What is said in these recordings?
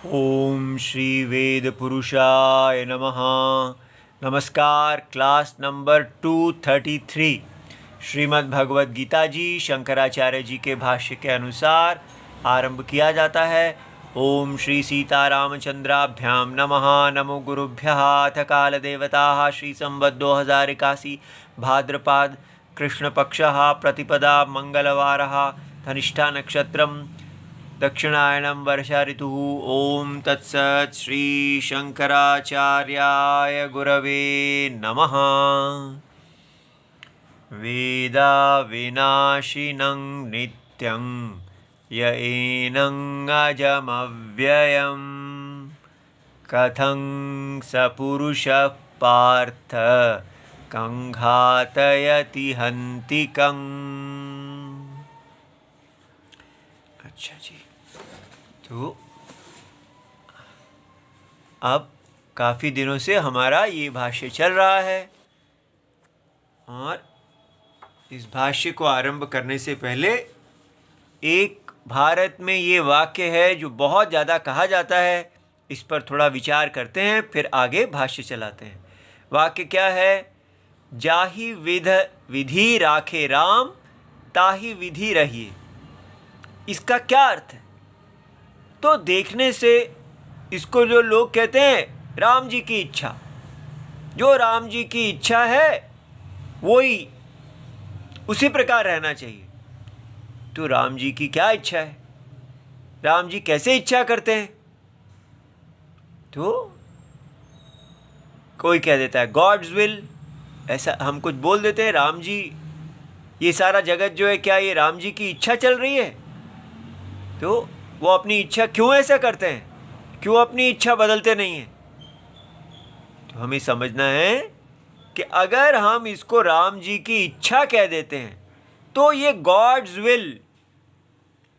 ओम श्री वेद पुरुषाय नमः। नमस्कार। क्लास नंबर 233 श्रीमद् भगवद गीता जी शंकराचार्य जी के भाष्य के अनुसार आरंभ किया जाता है। ओम श्री सीतारामचंद्राभ्याम नमः। नमो गुरुभ्यः। अथ काल देवता श्री संवत् 2081 भाद्रपाद कृष्णपक्षः प्रतिपदा मंगलवारः धनिष्ठा नक्षत्रम दक्षिणायनं वर्षा ऋतुः। ओम तत्सत्। श्री शंकराचार्याय गुरवे नमः। वेदा विनाशिनं नित्यं य एनं अजमव्ययम् कथं स पुरुषः पार्थ कं घातयति हन्तिकम्। अच्छा जी, तो अब काफ़ी दिनों से हमारा ये भाष्य चल रहा है और इस भाष्य को आरंभ करने से पहले एक भारत में ये वाक्य है जो बहुत ज़्यादा कहा जाता है, इस पर थोड़ा विचार करते हैं, फिर आगे भाष्य चलाते हैं। वाक्य क्या है? जाहि विधि राखे राम ताहि विधि रहिए। इसका क्या अर्थ है? तो देखने से इसको जो लोग कहते हैं राम जी की इच्छा, जो राम जी की इच्छा है वही उसी प्रकार रहना चाहिए। तो राम जी की क्या इच्छा है? राम जी कैसे इच्छा करते हैं? तो कोई कह देता है गॉड्स विल, ऐसा हम कुछ बोल देते हैं। राम जी, ये सारा जगत जो है, क्या ये राम जी की इच्छा चल रही है? तो वो अपनी इच्छा क्यों ऐसा करते हैं? क्यों अपनी इच्छा बदलते नहीं हैं? तो हमें समझना है कि अगर हम इसको राम जी की इच्छा कह देते हैं तो ये गॉड्स विल,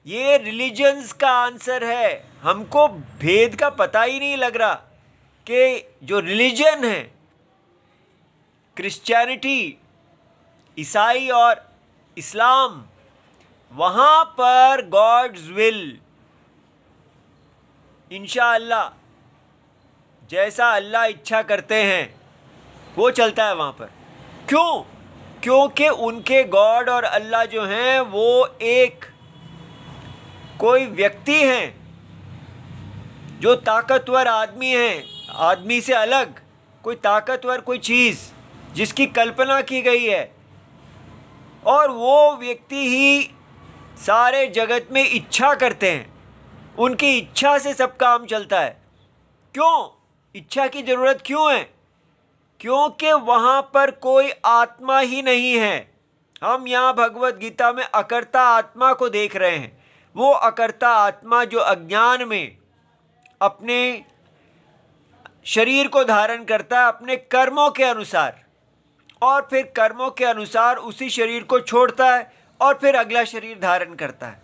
ये रिलीजन्स का आंसर है। हमको भेद का पता ही नहीं लग रहा कि जो रिलीजन है, क्रिश्चियनिटी, ईसाई और इस्लाम, वहाँ पर गॉड्स विल, इंशाअल्लाह जैसा अल्लाह इच्छा करते हैं वो चलता है वहाँ पर। क्यों? क्योंकि उनके गॉड और अल्लाह जो हैं वो एक कोई व्यक्ति हैं, जो ताकतवर आदमी हैं, आदमी से अलग कोई ताकतवर कोई चीज़ जिसकी कल्पना की गई है, और वो व्यक्ति ही सारे जगत में इच्छा करते हैं। उनकी इच्छा से सब काम चलता है। क्यों? इच्छा की ज़रूरत क्यों है? क्योंकि वहाँ पर कोई आत्मा ही नहीं है। हम यहाँ भगवत गीता में अकर्ता आत्मा को देख रहे हैं। वो अकर्ता आत्मा जो अज्ञान में अपने शरीर को धारण करता है अपने कर्मों के अनुसार, और फिर कर्मों के अनुसार उसी शरीर को छोड़ता है और फिर अगला शरीर धारण करता है।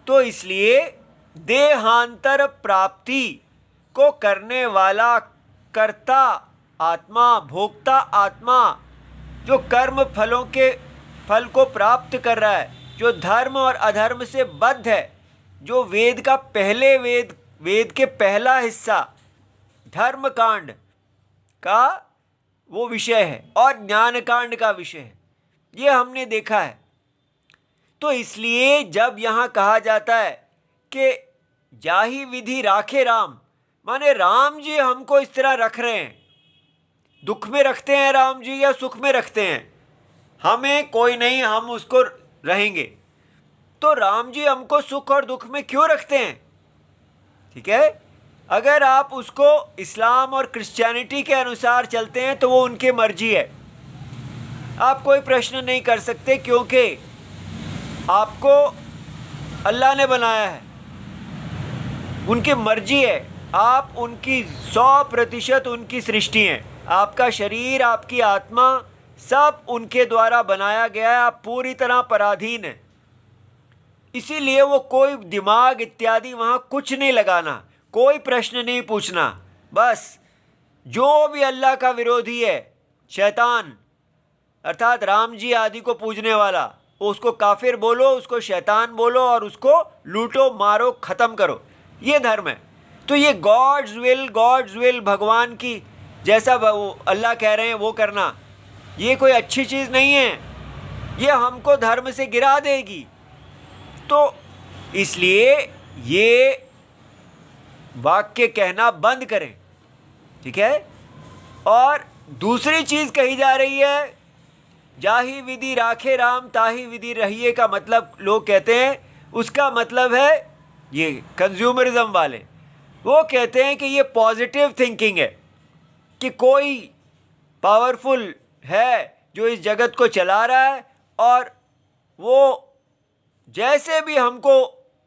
तो इसलिए देहांतर प्राप्ति को करने वाला कर्ता आत्मा, भोक्ता आत्मा, जो कर्म फलों के फल को प्राप्त कर रहा है, जो धर्म और अधर्म से बद्ध है, जो वेद का वेद के पहला हिस्सा धर्म कांड का वो विषय है और ज्ञान कांड का विषय है, ये हमने देखा है। तो इसलिए जब यहाँ कहा जाता है कि जाहि विधि राखे राम, माने राम जी हमको इस तरह रख रहे हैं। दुख में रखते हैं राम जी या सुख में रखते हैं, हमें कोई नहीं, हम उसको रहेंगे। तो राम जी हमको सुख और दुख में क्यों रखते हैं? ठीक है, अगर आप उसको इस्लाम और क्रिश्चियनिटी के अनुसार चलते हैं तो वो उनकी मर्जी है। आप कोई प्रश्न नहीं कर सकते, क्योंकि आपको अल्लाह ने बनाया है, उनकी मर्जी है। आप उनकी 100% उनकी सृष्टि हैं। आपका शरीर, आपकी आत्मा, सब उनके द्वारा बनाया गया है। आप पूरी तरह पराधीन हैं। इसीलिए वो कोई दिमाग इत्यादि वहाँ कुछ नहीं लगाना, कोई प्रश्न नहीं पूछना। बस जो भी अल्लाह का विरोधी है, शैतान अर्थात राम जी आदि को पूजने वाला, उसको काफिर बोलो, उसको शैतान बोलो और उसको लूटो, मारो, ख़त्म करो। ये धर्म है। तो ये गॉड्स विल भगवान की जैसा वो अल्लाह कह रहे हैं वो करना, ये कोई अच्छी चीज़ नहीं है, ये हमको धर्म से गिरा देगी। तो इसलिए ये वाक्य कहना बंद करें, ठीक है। और दूसरी चीज़ कही जा रही है, जाही विधि राखे राम ताही विधि रहिए का मतलब लोग कहते हैं, उसका मतलब है ये कंज्यूमरिज्म वाले, वो कहते हैं कि ये पॉजिटिव थिंकिंग है कि कोई पावरफुल है जो इस जगत को चला रहा है और वो जैसे भी हमको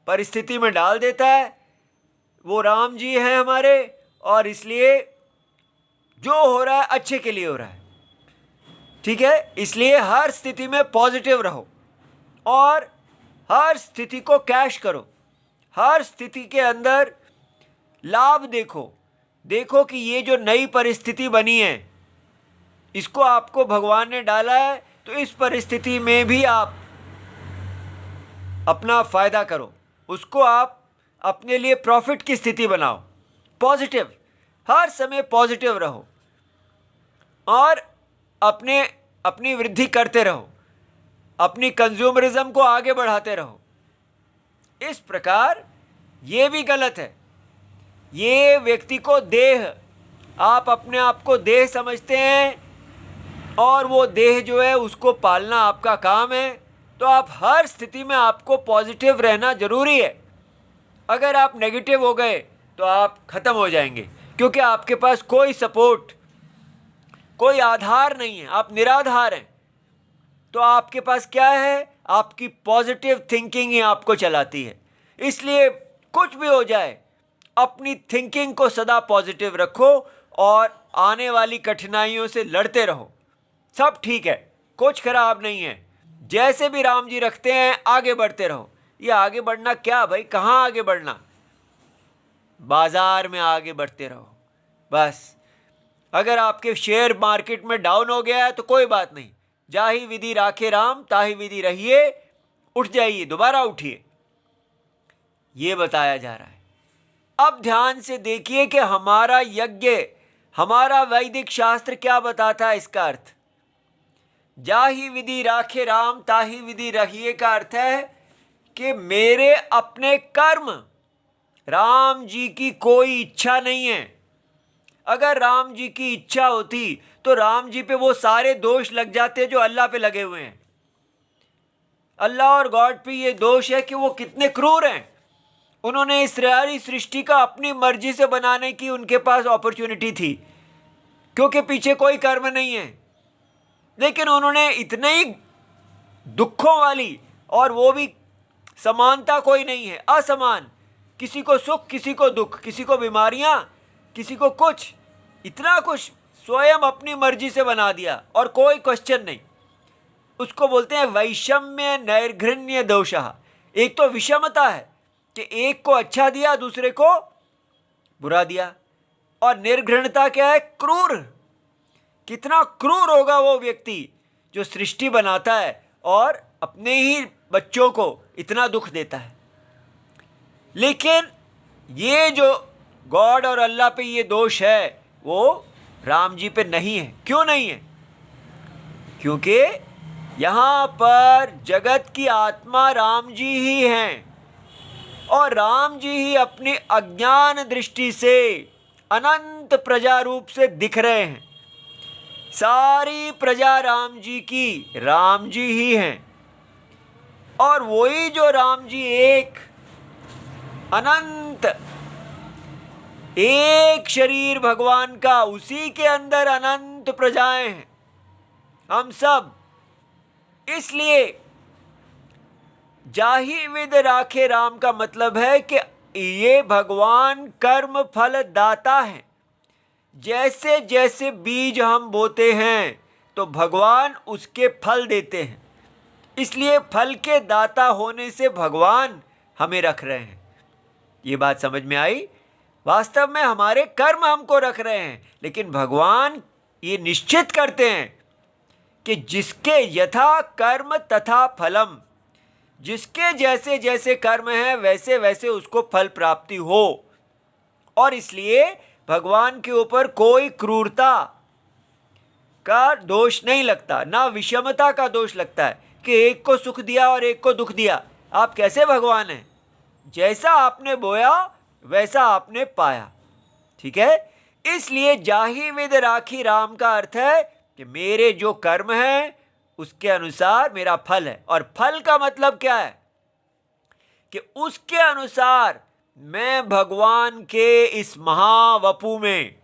परिस्थिति में डाल देता है, वो राम जी हैं हमारे, और इसलिए जो हो रहा है अच्छे के लिए हो रहा है, ठीक है। इसलिए हर स्थिति में पॉजिटिव रहो और हर स्थिति को कैश करो, हर स्थिति के अंदर लाभ देखो कि ये जो नई परिस्थिति बनी है इसको आपको भगवान ने डाला है, तो इस परिस्थिति में भी आप अपना फ़ायदा करो, उसको आप अपने लिए प्रॉफिट की स्थिति बनाओ। पॉजिटिव, हर समय पॉजिटिव रहो और अपनी वृद्धि करते रहो, अपनी कंज्यूमरिज्म को आगे बढ़ाते रहो। इस प्रकार ये भी गलत है। ये व्यक्ति को देह, आप अपने आप को देह समझते हैं और वो देह जो है उसको पालना आपका काम है, तो आप हर स्थिति में आपको पॉजिटिव रहना जरूरी है। अगर आप नेगेटिव हो गए तो आप ख़त्म हो जाएंगे, क्योंकि आपके पास कोई सपोर्ट, कोई आधार नहीं है, आप निराधार हैं। तो आपके पास क्या है? आपकी पॉजिटिव थिंकिंग ही आपको चलाती है। इसलिए कुछ भी हो जाए, अपनी थिंकिंग को सदा पॉजिटिव रखो और आने वाली कठिनाइयों से लड़ते रहो। सब ठीक है, कुछ खराब नहीं है। जैसे भी राम जी रखते हैं आगे बढ़ते रहो। ये आगे बढ़ना क्या भाई, कहाँ आगे बढ़ना? बाजार में आगे बढ़ते रहो बस। अगर आपके शेयर मार्केट में डाउन हो गया है तो कोई बात नहीं, जाही विधि राखे राम ताही विधि रहिए, उठ जाइए, दोबारा उठिए, ये बताया जा रहा है। अब ध्यान से देखिए कि हमारा यज्ञ, हमारा वैदिक शास्त्र क्या बताता है इसका अर्थ। जाही विधि राखे राम ताही विधि रहिए का अर्थ है कि मेरे अपने कर्म, राम जी की कोई इच्छा नहीं है। अगर राम जी की इच्छा होती तो राम जी पे वो सारे दोष लग जाते जो अल्लाह पे लगे हुए हैं। अल्लाह और गॉड पे ये दोष है कि वो कितने क्रूर हैं। उन्होंने इस सारी सृष्टि का अपनी मर्जी से बनाने की उनके पास अपॉर्चुनिटी थी, क्योंकि पीछे कोई कर्म नहीं है, लेकिन उन्होंने इतने ही दुखों वाली, और वो भी समानता कोई नहीं है, असमान, किसी को सुख किसी को दुख, किसी को बीमारियां किसी को कुछ, इतना कुछ स्वयं अपनी मर्जी से बना दिया और कोई क्वेश्चन नहीं। उसको बोलते हैं वैषम्य नैर्घृण्य दोषः। एक तो विषमता है कि एक को अच्छा दिया दूसरे को बुरा दिया, और निर्घृणता क्या है? क्रूर। कितना क्रूर होगा वो व्यक्ति जो सृष्टि बनाता है और अपने ही बच्चों को इतना दुख देता है। लेकिन ये जो गॉड और अल्लाह पे ये दोष है वो राम जी पे नहीं है। क्यों नहीं है? क्योंकि यहाँ पर जगत की आत्मा राम जी ही हैं, और राम जी ही अपनी अज्ञान दृष्टि से अनंत प्रजा रूप से दिख रहे हैं। सारी प्रजा राम जी की, राम जी ही हैं, और वही जो राम जी एक अनंत, एक शरीर भगवान का, उसी के अंदर अनंत प्रजाएं हैं, हम सब। इसलिए जाही विध राखे राम का मतलब है कि ये भगवान कर्म फल दाता है। जैसे जैसे बीज हम बोते हैं तो भगवान उसके फल देते हैं। इसलिए फल के दाता होने से भगवान हमें रख रहे हैं। ये बात समझ में आई? वास्तव में हमारे कर्म हमको रख रहे हैं, लेकिन भगवान ये निश्चित करते हैं कि जिसके यथा कर्म तथा फलम, जिसके जैसे जैसे कर्म है वैसे वैसे उसको फल प्राप्ति हो। और इसलिए भगवान के ऊपर कोई क्रूरता का दोष नहीं लगता, ना विषमता का दोष लगता है कि एक को सुख दिया और एक को दुख दिया। आप कैसे भगवान हैं? जैसा आपने बोया वैसा आपने पाया। ठीक है, इसलिए जाहि विद राखी राम का अर्थ है कि मेरे जो कर्म है उसके अनुसार मेरा फल है। और फल का मतलब क्या है? कि उसके अनुसार मैं भगवान के इस महावपु में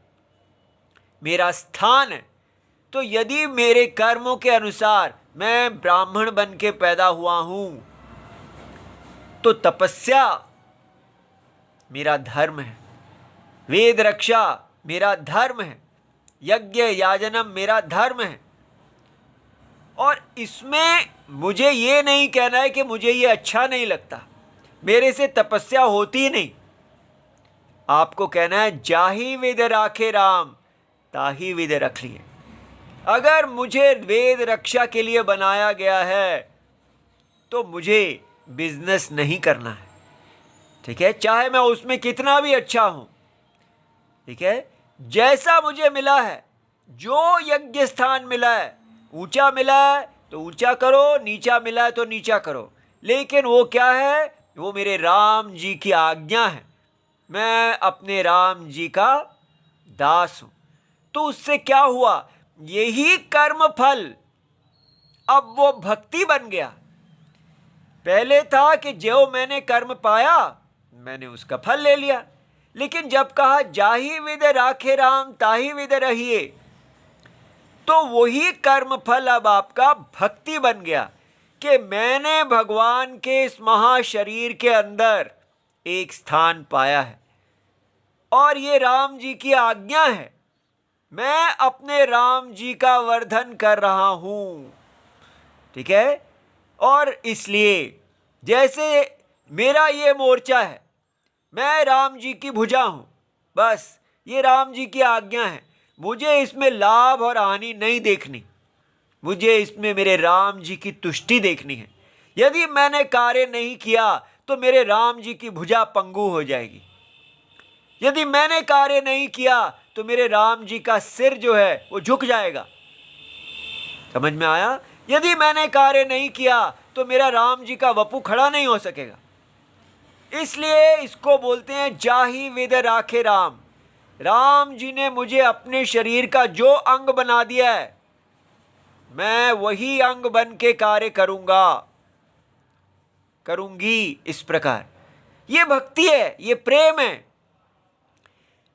मेरा स्थान है। तो यदि मेरे कर्मों के अनुसार मैं ब्राह्मण बन के पैदा हुआ हूं तो तपस्या मेरा धर्म है, वेद रक्षा मेरा धर्म है, यज्ञ याजनम मेरा धर्म है। और इसमें मुझे ये नहीं कहना है कि मुझे ये अच्छा नहीं लगता, मेरे से तपस्या होती नहीं। आपको कहना है जाहि विद राखे राम ताहि विद रख लिए। अगर मुझे वेद रक्षा के लिए बनाया गया है तो मुझे बिजनेस नहीं करना है। ठीक है, चाहे मैं उसमें कितना भी अच्छा हूं। ठीक है, जैसा मुझे मिला है, जो यज्ञ स्थान मिला है, ऊंचा मिला है तो ऊंचा करो, नीचा मिला है तो नीचा करो, लेकिन वो क्या है? वो मेरे राम जी की आज्ञा है। मैं अपने राम जी का दास हूं। तो उससे क्या हुआ? यही कर्म फल अब वो भक्ति बन गया। पहले था कि जो मैंने कर्म पाया मैंने उसका फल ले लिया, लेकिन जब कहा जाहि विद राखे राम ताहि विद रहिए, तो वही कर्म फल अब आपका भक्ति बन गया कि मैंने भगवान के इस महाशरीर के अंदर एक स्थान पाया है और ये राम जी की आज्ञा है। मैं अपने राम जी का वर्धन कर रहा हूं। ठीक है, और इसलिए जैसे मेरा ये मोर्चा है, मैं राम जी की भुजा हूं, बस ये राम जी की आज्ञा है। मुझे इसमें लाभ और हानि नहीं देखनी, मुझे इसमें मेरे राम जी की तुष्टि देखनी है। यदि मैंने कार्य नहीं किया तो मेरे राम जी की भुजा पंगु हो जाएगी। यदि मैंने कार्य नहीं किया तो मेरे राम जी का सिर जो है वो झुक जाएगा। समझ में आया? यदि मैंने कार्य नहीं किया तो मेरा राम जी का वपु खड़ा नहीं हो सकेगा। इसलिए इसको बोलते हैं जाहि विद राखे राम। राम जी ने मुझे अपने शरीर का जो अंग बना दिया है, मैं वही अंग बन के कार्य करूंगा, करूंगी। इस प्रकार ये भक्ति है, ये प्रेम है।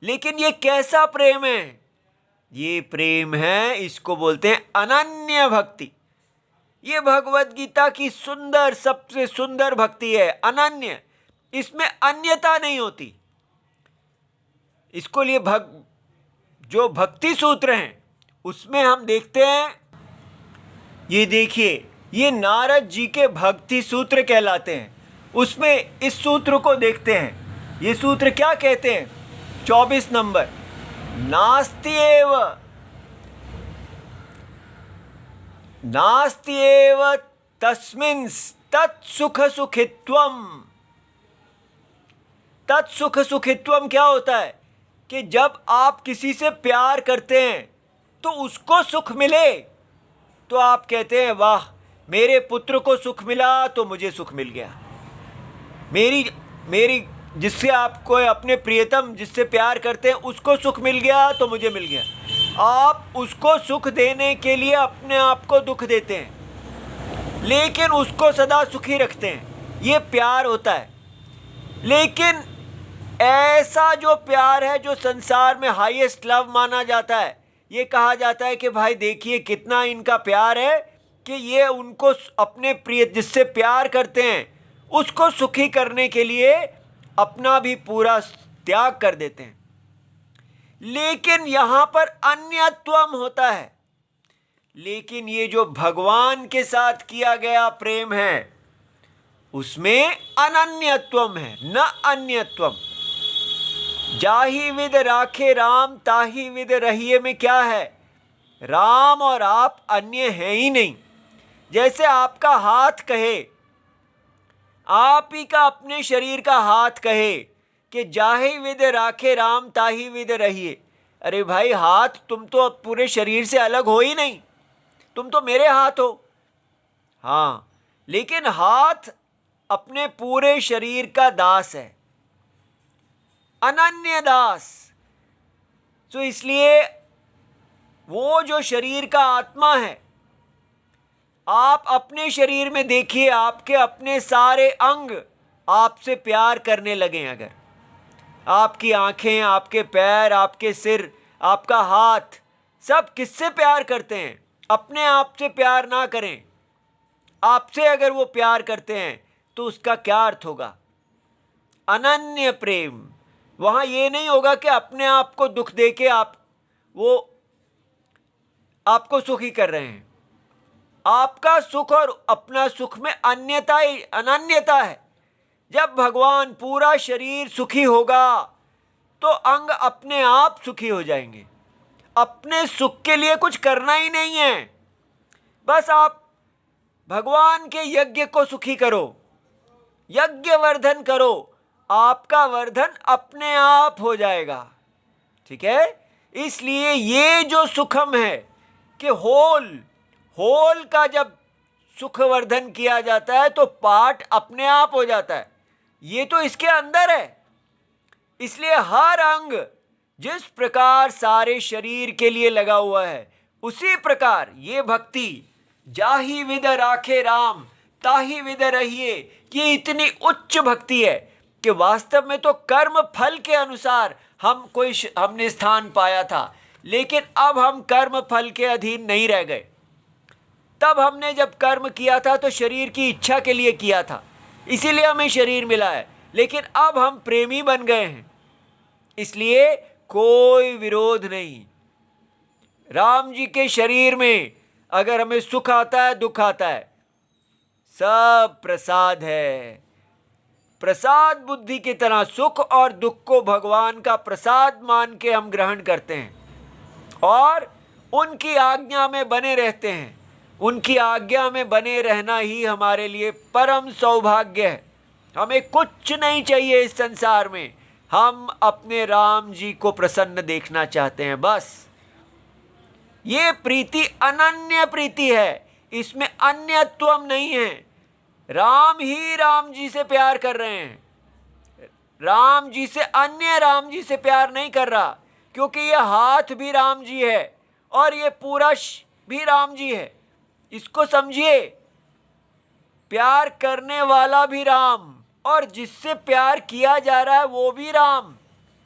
लेकिन ये कैसा प्रेम है? ये प्रेम है, इसको बोलते हैं अनन्य भक्ति। ये भगवत गीता की सुंदर, सबसे सुंदर भक्ति है, अनन्य। इसमें अन्यता नहीं होती। इसको लिए जो भक्ति सूत्र हैं उसमें हम देखते हैं, ये देखिए, ये नारद जी के भक्ति सूत्र कहलाते हैं। उसमें इस सूत्र को देखते हैं। ये सूत्र क्या कहते हैं? 24 नंबर, नास्ति एव तस्मिन् तत्सुख सुखित्वम। तत्सुख सुखित्वम क्या होता है? कि जब आप किसी से प्यार करते हैं तो उसको सुख मिले तो आप कहते हैं वाह, मेरे पुत्र को सुख मिला तो मुझे सुख मिल गया। मेरी जिससे आपको अपने प्रियतम जिससे प्यार करते हैं उसको सुख मिल गया तो मुझे मिल गया। आप उसको सुख देने के लिए अपने आप को दुख देते हैं, लेकिन उसको सदा सुखी रखते हैं। ये प्यार होता है। लेकिन ऐसा जो प्यार है, जो संसार में हाईएस्ट लव माना जाता है, ये कहा जाता है कि भाई देखिए कितना इनका प्यार है कि ये उनको अपने प्रिय जिससे प्यार करते हैं उसको सुखी करने के लिए अपना भी पूरा त्याग कर देते हैं। लेकिन यहां पर अन्यत्वम होता है। लेकिन ये जो भगवान के साथ किया गया प्रेम है उसमें अनन्यत्वम है, न अन्यत्वम। जाहि विद राखे राम ताहि विद रहिए में क्या है? राम और आप अन्य हैं ही नहीं। जैसे आपका हाथ कहे आप ही का अपने शरीर का हाथ कहे कि जाहि विद राखे राम ताहि विद रहिए। अरे भाई, हाथ तुम तो अब पूरे शरीर से अलग हो ही नहीं, तुम तो मेरे हाथ हो। हाँ, लेकिन हाथ अपने पूरे शरीर का दास है, अनन्य दास। तो इसलिए वो जो शरीर का आत्मा है, आप अपने शरीर में देखिए, आपके अपने सारे अंग आपसे प्यार करने लगे। अगर आपकी आंखें, आपके पैर, आपके सिर, आपका हाथ, सब किससे प्यार करते हैं? अपने आप से प्यार ना करें, आपसे अगर वो प्यार करते हैं तो उसका क्या अर्थ होगा? अनन्य प्रेम। वहां ये नहीं होगा कि अपने आप को दुख देके वो आपको सुखी कर रहे हैं। आपका सुख और अपना सुख में अनन्यता है। जब भगवान पूरा शरीर सुखी होगा तो अंग अपने आप सुखी हो जाएंगे। अपने सुख के लिए कुछ करना ही नहीं है, बस आप भगवान के यज्ञ को सुखी करो, यज्ञ वर्धन करो, आपका वर्धन अपने आप हो जाएगा। ठीक है? इसलिए ये जो सुखम है कि होल का जब सुख वर्धन किया जाता है तो पार्ट अपने आप हो जाता है, ये तो इसके अंदर है। इसलिए हर अंग जिस प्रकार सारे शरीर के लिए लगा हुआ है, उसी प्रकार ये भक्ति जाहि विद राखे राम ताहि विद रहिए, ये इतनी उच्च भक्ति है कि वास्तव में तो कर्म फल के अनुसार हमने स्थान पाया था, लेकिन अब हम कर्म फल के अधीन नहीं रह गए। तब हमने जब कर्म किया था तो शरीर की इच्छा के लिए किया था, इसीलिए हमें शरीर मिला है। लेकिन अब हम प्रेमी बन गए हैं, इसलिए कोई विरोध नहीं। राम जी के शरीर में अगर हमें सुख आता है, दुख आता है, सब प्रसाद है। प्रसाद बुद्धि की तरह सुख और दुख को भगवान का प्रसाद मान के हम ग्रहण करते हैं और उनकी आज्ञा में बने रहते हैं। उनकी आज्ञा में बने रहना ही हमारे लिए परम सौभाग्य है। हमें कुछ नहीं चाहिए इस संसार में, हम अपने राम जी को प्रसन्न देखना चाहते हैं, बस। ये प्रीति अनन्य प्रीति है, इसमें अन्यत्वम नहीं है। राम ही राम जी से प्यार कर रहे हैं, राम जी से अन्य राम जी से प्यार नहीं कर रहा, क्योंकि ये हाथ भी राम जी है और ये पूरा भी राम जी है। इसको समझिए, प्यार करने वाला भी राम और जिससे प्यार किया जा रहा है वो भी राम।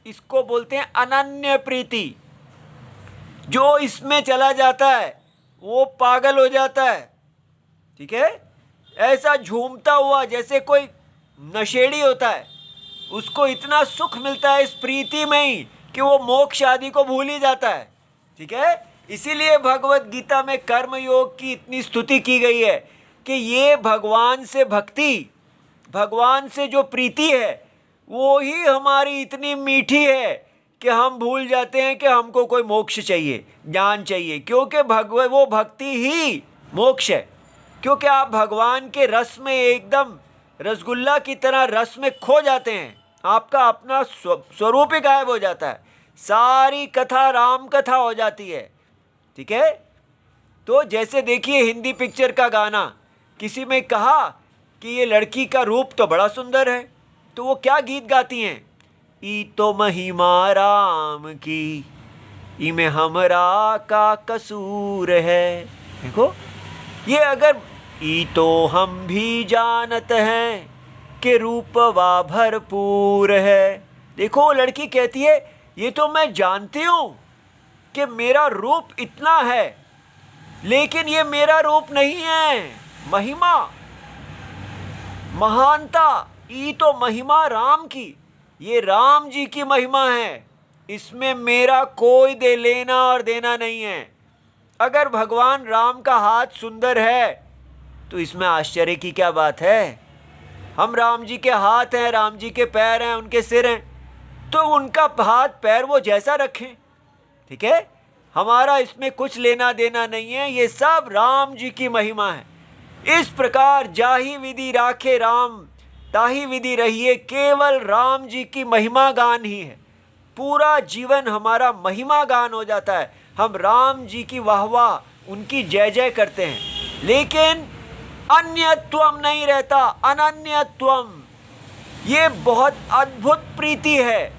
इसको बोलते हैं अनन्य प्रीति। जो इसमें चला जाता है वो पागल हो जाता है। ठीक है? ऐसा झूमता हुआ जैसे कोई नशेड़ी होता है, उसको इतना सुख मिलता है इस प्रीति में ही कि वो मोक्ष आदि को भूल ही जाता है। ठीक है? इसीलिए भगवत गीता में कर्म योग की इतनी स्तुति की गई है कि ये भगवान से भक्ति, भगवान से जो प्रीति है वो ही हमारी इतनी मीठी है कि हम भूल जाते हैं कि हमको कोई मोक्ष चाहिए, ज्ञान चाहिए, क्योंकि वो भक्ति ही मोक्ष है। क्योंकि आप भगवान के रस में एकदम रसगुल्ला की तरह रस में खो जाते हैं, आपका अपना स्वरूप ही गायब हो जाता है, सारी कथा राम कथा हो जाती है। ठीक है? तो जैसे देखिए हिंदी पिक्चर का गाना, किसी में कहा कि ये लड़की का रूप तो बड़ा सुंदर है, तो वो क्या गीत गाती हैं? ई तो महिमा राम की, इमें हमरा का कसूर है। देखो, ये अगर ई तो हम भी जानत हैं कि रूपवा भरपूर है। देखो वो लड़की कहती है ये तो मैं जानती हूँ कि मेरा रूप इतना है, लेकिन ये मेरा रूप नहीं है। महिमा, महानता, ई तो महिमा राम की, ये राम जी की महिमा है, इसमें मेरा कोई लेना और देना नहीं है। अगर भगवान राम का हाथ सुंदर है तो इसमें आश्चर्य की क्या बात है? हम राम जी के हाथ हैं, राम जी के पैर हैं, उनके सिर हैं, तो उनका हाथ पैर वो जैसा रखें। ठीक है? हमारा इसमें कुछ लेना देना नहीं है, ये सब राम जी की महिमा है। इस प्रकार जाहि विधि राखे राम ताही विधि रहिए केवल राम जी की महिमा गान ही है। पूरा जीवन हमारा महिमा गान हो जाता है, हम राम जी की वाह वाह, उनकी जय जय करते हैं। लेकिन अन्यत्वम नहीं रहता, अनन्यत्वम, ये बहुत अद्भुत प्रीति है।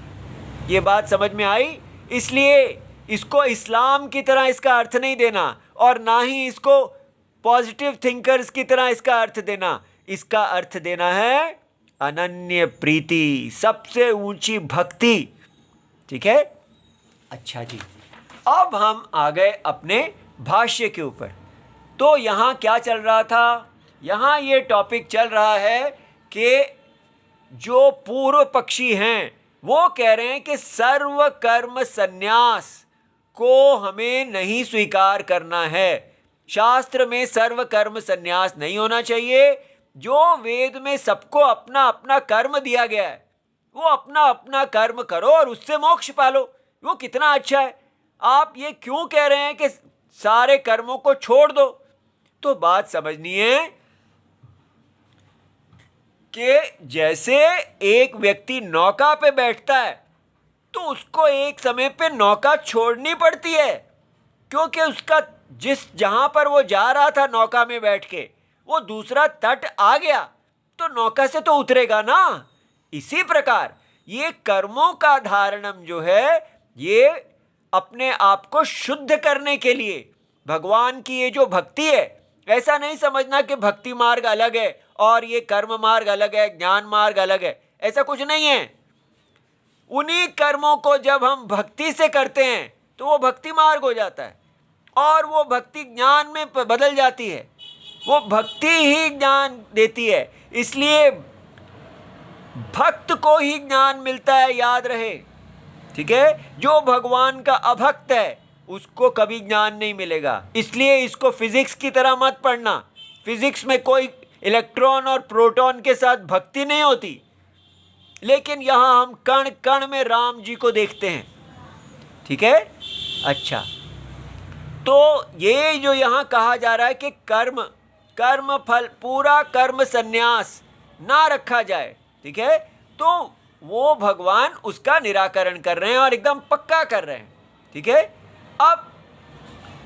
ये बात समझ में आई? इसलिए इसको इस्लाम की तरह इसका अर्थ नहीं देना और ना ही इसको पॉजिटिव थिंकर्स की तरह इसका अर्थ देना। इसका अर्थ देना है अनन्य प्रीति, सबसे ऊंची भक्ति। ठीक है? अच्छा जी, अब हम आ गए अपने भाष्य के ऊपर। तो यहाँ क्या चल रहा था? यहाँ ये टॉपिक चल रहा है कि जो पूर्व पक्षी हैं वो कह रहे हैं कि सर्व कर्म संन्यास को हमें नहीं स्वीकार करना है। शास्त्र में सर्व कर्म संन्यास नहीं होना चाहिए। जो वेद में सबको अपना अपना कर्म दिया गया है, वो अपना अपना कर्म करो और उससे मोक्ष पालो। वो कितना अच्छा है। आप ये क्यों कह रहे हैं कि सारे कर्मों को छोड़ दो? तो बात समझनी है कि जैसे एक व्यक्ति नौका पे बैठता है तो उसको एक समय पे नौका छोड़नी पड़ती है, क्योंकि उसका जहां पर वो जा रहा था नौका में बैठ के, वो दूसरा तट आ गया तो नौका से तो उतरेगा ना। इसी प्रकार ये कर्मों का धारणम जो है, ये अपने आप को शुद्ध करने के लिए भगवान की ये जो भक्ति है, ऐसा नहीं समझना कि भक्ति मार्ग अलग है और ये कर्म मार्ग अलग है, ज्ञान मार्ग अलग है, ऐसा कुछ नहीं है। उन्हीं कर्मों को जब हम भक्ति से करते हैं तो वो भक्ति मार्ग हो जाता है और वो भक्ति ज्ञान में बदल जाती है। वो भक्ति ही ज्ञान देती है, इसलिए भक्त को ही ज्ञान मिलता है, याद रहे। ठीक है? जो भगवान का अभक्त है उसको कभी ज्ञान नहीं मिलेगा। इसलिए इसको फिजिक्स की तरह मत पढ़ना। फिजिक्स में कोई इलेक्ट्रॉन और प्रोटॉन के साथ भक्ति नहीं होती, लेकिन यहां हम कण कण में राम जी को देखते हैं। ठीक है? अच्छा, तो ये जो यहां कहा जा रहा है कि कर्म फल, पूरा कर्म संन्यास ना रखा जाए, ठीक है, तो वो भगवान उसका निराकरण कर रहे हैं और एकदम पक्का कर रहे हैं। ठीक है? अब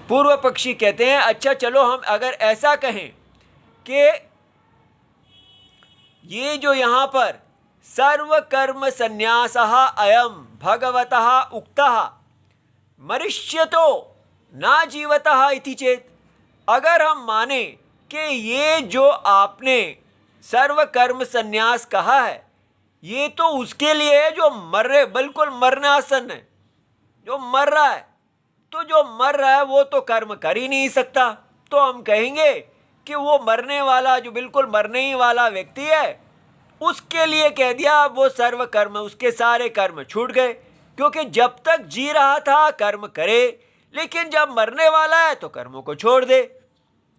पूर्व पक्षी कहते हैं अच्छा चलो हम अगर ऐसा कहें कि ये जो यहां पर सर्व कर्म संन्यासः अयम भगवतः उक्तः मरिष्यतो ना जीवतः इति चेत, अगर हम माने कि ये जो आपने सर्व कर्म संन्यास कहा है ये तो उसके लिए है जो मर रहे, बिल्कुल मरनासन है, जो मर रहा है, तो जो मर रहा है वो तो कर्म कर ही नहीं सकता। तो हम कहेंगे कि वो मरने वाला, जो बिल्कुल मरने ही वाला व्यक्ति है, उसके लिए कह दिया वो सर्व कर्म, उसके सारे कर्म छूट गए, क्योंकि जब तक जी रहा था कर्म करे, लेकिन जब मरने वाला है तो कर्मों को छोड़ दे।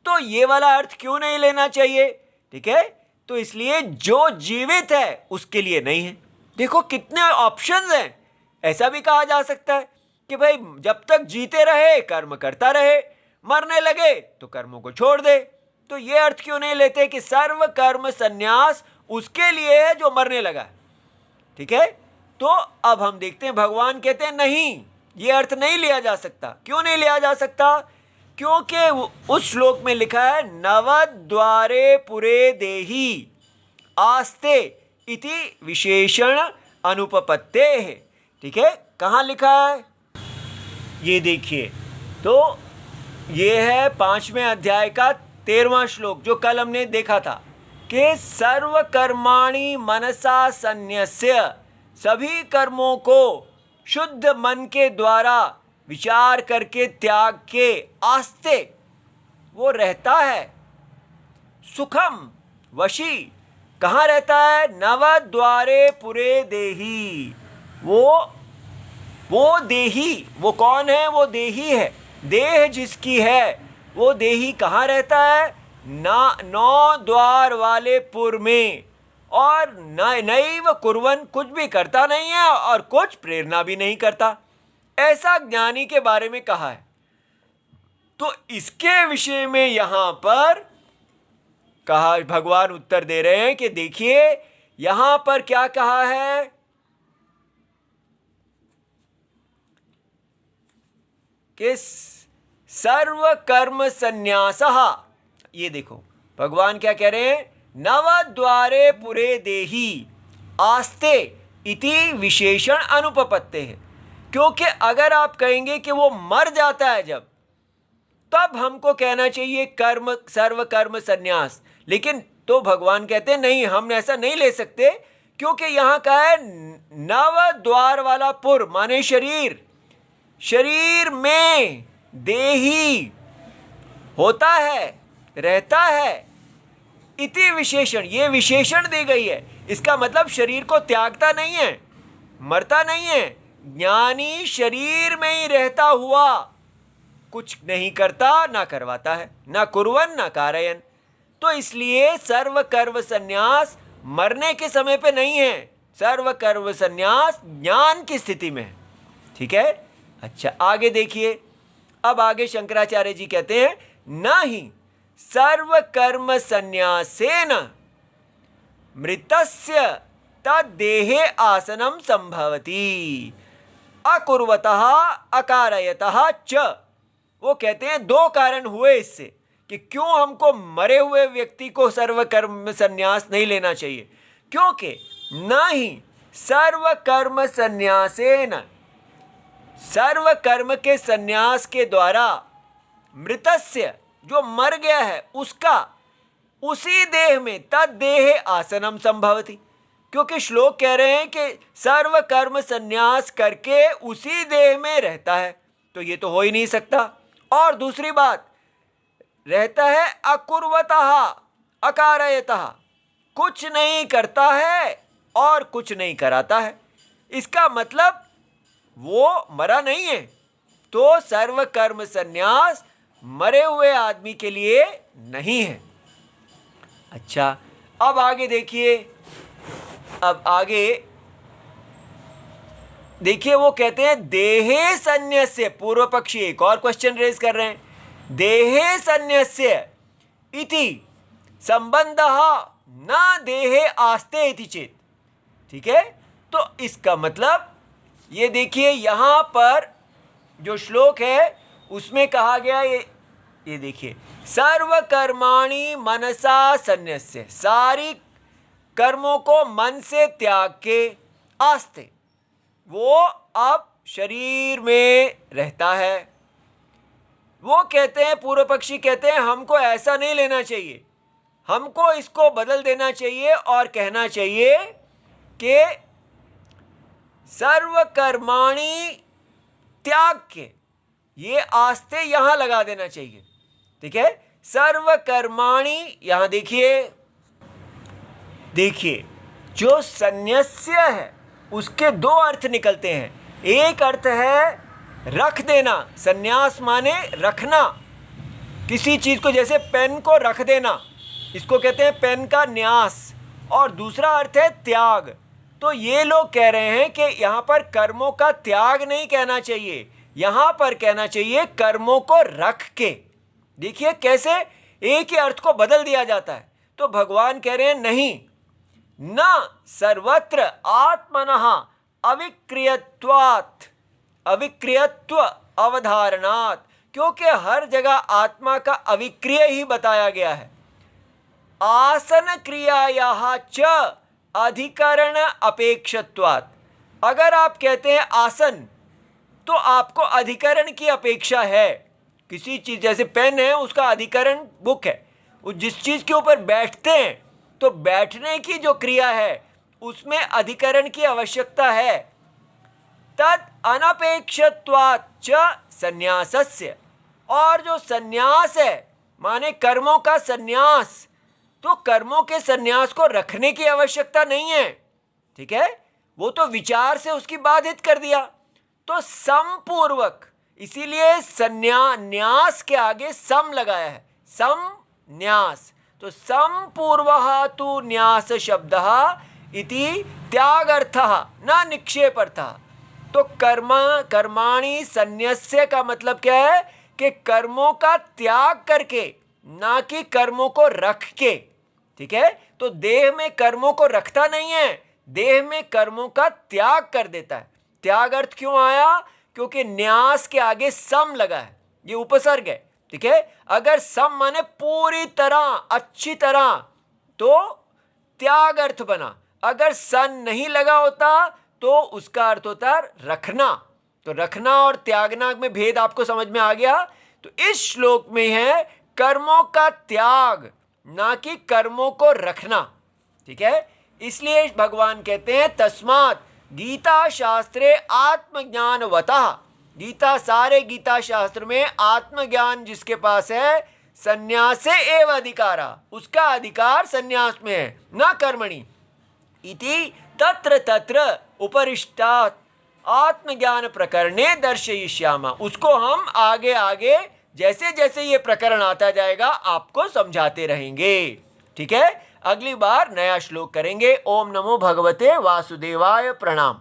तो ये वाला अर्थ क्यों नहीं लेना चाहिए? ठीक है? तो इसलिए जो जीवित है उसके लिए नहीं है। देखो कितने ऑप्शंस हैं। ऐसा भी कहा जा सकता है कि भाई जब तक जीते रहे कर्म करता रहे, मरने लगे तो कर्मों को छोड़ दे। तो ये अर्थ क्यों नहीं लेते कि सर्व कर्म संन्यास उसके लिए है जो मरने लगा। ठीक है? तो अब हम देखते हैं भगवान कहते हैं नहीं, ये अर्थ नहीं लिया जा सकता। क्यों नहीं लिया जा सकता? क्योंकि उस श्लोक में लिखा है नवद्वारे पुरे देही आस्ते इति विशेषण अनुपपत्ते है। ठीक है? कहाँ लिखा है? ये देखिए, तो ये है 5वें अध्याय का 13वां श्लोक जो कल हमने देखा था कि सर्व कर्माणि मनसा संन्यस्य, सभी कर्मों को शुद्ध मन के द्वारा विचार करके त्याग के आस्ते वो रहता है सुखम वशी। कहाँ रहता है? नवद्वारे पुरे देही। वो देही, वो कौन है? वो देही है, देह जिसकी है वो देही कहाँ रहता है? 9 द्वार वाले पुर में। और नैव कुर्वन्, कुछ भी करता नहीं है और कुछ प्रेरणा भी नहीं करता, ऐसा ज्ञानी के बारे में कहा है। तो इसके विषय में यहां पर कहा, भगवान उत्तर दे रहे हैं कि देखिए यहां पर क्या कहा है कि सर्व कर्म संन्यासः। ये देखो भगवान क्या कह रहे हैं, नवद्वारे पुरे देही आस्ते इति विशेषण अनुपपत्ते है। क्योंकि अगर आप कहेंगे कि वो मर जाता है जब, तब हमको कहना चाहिए कर्म सर्व कर्म संन्यास, लेकिन तो भगवान कहते हैं नहीं, हम ऐसा नहीं ले सकते, क्योंकि यहां का है नव द्वार वाला पुर माने शरीर, शरीर में देही होता है, रहता है, इति विशेषण, ये विशेषण दी गई है। इसका मतलब शरीर को त्यागता नहीं है, मरता नहीं है, ज्ञानी शरीर में ही रहता हुआ कुछ नहीं करता, ना करवाता है, ना कुर्वन् ना कारयन्। तो इसलिए सर्व कर्म संन्यास मरने के समय पे नहीं है, सर्व कर्म संन्यास ज्ञान की स्थिति में है। ठीक है, अच्छा आगे देखिए। अब आगे शंकराचार्य जी कहते हैं, न ही सर्व कर्म संन्यासेन मृतस्य तद्देहे आसनम संभवति अकुर्वतः अकारयतः च। वो कहते हैं दो कारण हुए इससे कि क्यों हमको मरे हुए व्यक्ति को सर्व कर्म संन्यास नहीं लेना चाहिए, क्योंकि न ही सर्व कर्म संन्यासेन, सर्व कर्म के संन्यास के द्वारा मृतस्य जो मर गया है उसका उसी देह में तद देह आसनम संभवति। क्योंकि श्लोक कह रहे हैं कि सर्व कर्म संन्यास करके उसी देह में रहता है, तो ये तो हो ही नहीं सकता। और दूसरी बात, रहता है अकुर्वतः अकारयतः, कुछ नहीं करता है और कुछ नहीं कराता है, इसका मतलब वो मरा नहीं है। तो सर्व कर्म संन्यास मरे हुए आदमी के लिए नहीं है। अच्छा अब आगे देखिए, अब आगे देखिए वो कहते हैं देहे संन्यस्य, पूर्व पक्षी एक और क्वेश्चन रेज कर रहे हैं, देहे संन्यस्य इति संबंधः न देहे आस्ते इति चेत। ठीक है, तो इसका मतलब ये देखिए यहां पर जो श्लोक है उसमें कहा गया, ये देखिए सर्व कर्माणि मनसा संन्यस्य, सारी कर्मों को मन से त्याग के आस्ते वो अब शरीर में रहता है। वो कहते हैं, पूर्व पक्षी कहते हैं हमको ऐसा नहीं लेना चाहिए, हमको इसको बदल देना चाहिए और कहना चाहिए कि सर्व कर्माणि त्याग के, ये आस्ते यहां लगा देना चाहिए। ठीक है, सर्व कर्माणि, यहां देखिए, देखिए जो संन्यास्य है उसके दो अर्थ निकलते हैं। एक अर्थ है रख देना, संन्यास माने रखना किसी चीज को, जैसे पेन को रख देना, इसको कहते हैं पेन का न्यास। और दूसरा अर्थ है त्याग। तो ये लोग कह रहे हैं कि यहाँ पर कर्मों का त्याग नहीं कहना चाहिए, यहाँ पर कहना चाहिए कर्मों को रख के। देखिए कैसे एक ही अर्थ को बदल दिया जाता है। तो भगवान कह रहे हैं नहीं, न सर्वत्र आत्मनः अविक्रियत्वात्, अविक्रियत्व अवधारणात्, क्योंकि हर जगह आत्मा का अविक्रिय ही बताया गया है। आसन क्रियायाः च अधिकरण अपेक्षत्वात्, अगर आप कहते हैं आसन तो आपको अधिकरण की अपेक्षा है। किसी चीज जैसे पेन है उसका अधिकरण बुक है, वो जिस चीज के ऊपर बैठते हैं तो बैठने की जो क्रिया है उसमें अधिकरण की आवश्यकता है। तद अनपेक्षत्वात् च संन्यासस्य, और जो संन्यास है माने कर्मों का संन्यास, तो कर्मों के संन्यास को रखने की आवश्यकता नहीं है। ठीक है, वो तो विचार से उसकी बाधित कर दिया। तो समपूर्वक, इसीलिए न्यास के आगे सम लगाया है, सम न्यास। तो समपूर्वः तु न्यास शब्दः इति त्यागर्थः न निक्षेपर्थः। तो कर्माणि संन्यस्य का मतलब क्या है कि कर्मों का त्याग करके, ना कि कर्मों को रख के। ठीक है, तो देह में कर्मों को रखता नहीं है, देह में कर्मों का त्याग कर देता है। त्याग अर्थ क्यों आया? क्योंकि न्यास के आगे सम लगा है, ये उपसर्ग है, ठीक है। अगर सम माने पूरी तरह, अच्छी तरह, तो त्याग अर्थ बना। अगर सन नहीं लगा होता तो उसका अर्थ होता है रखना। तो रखना और त्यागना में भेद आपको समझ में आ गया। तो इस श्लोक में है कर्मों का त्याग, ना कि कर्मों को रखना, ठीक है। इसलिए भगवान कहते हैं तस्मात् गीता शास्त्रे आत्मज्ञानवतः, गीता, सारे गीता शास्त्र में आत्मज्ञान जिसके पास है, संन्यासे एव अधिकारा, उसका अधिकार संन्यास में है, ना कर्मणि। इति तत्र तत्र उपरिष्टात् आत्मज्ञान प्रकरणे दर्शयिष्यामः। उसको हम आगे आगे जैसे जैसे ये प्रकरण आता जाएगा आपको समझाते रहेंगे, ठीक है। अगली बार नया श्लोक करेंगे। ओम नमो भगवते वासुदेवाय। प्रणाम।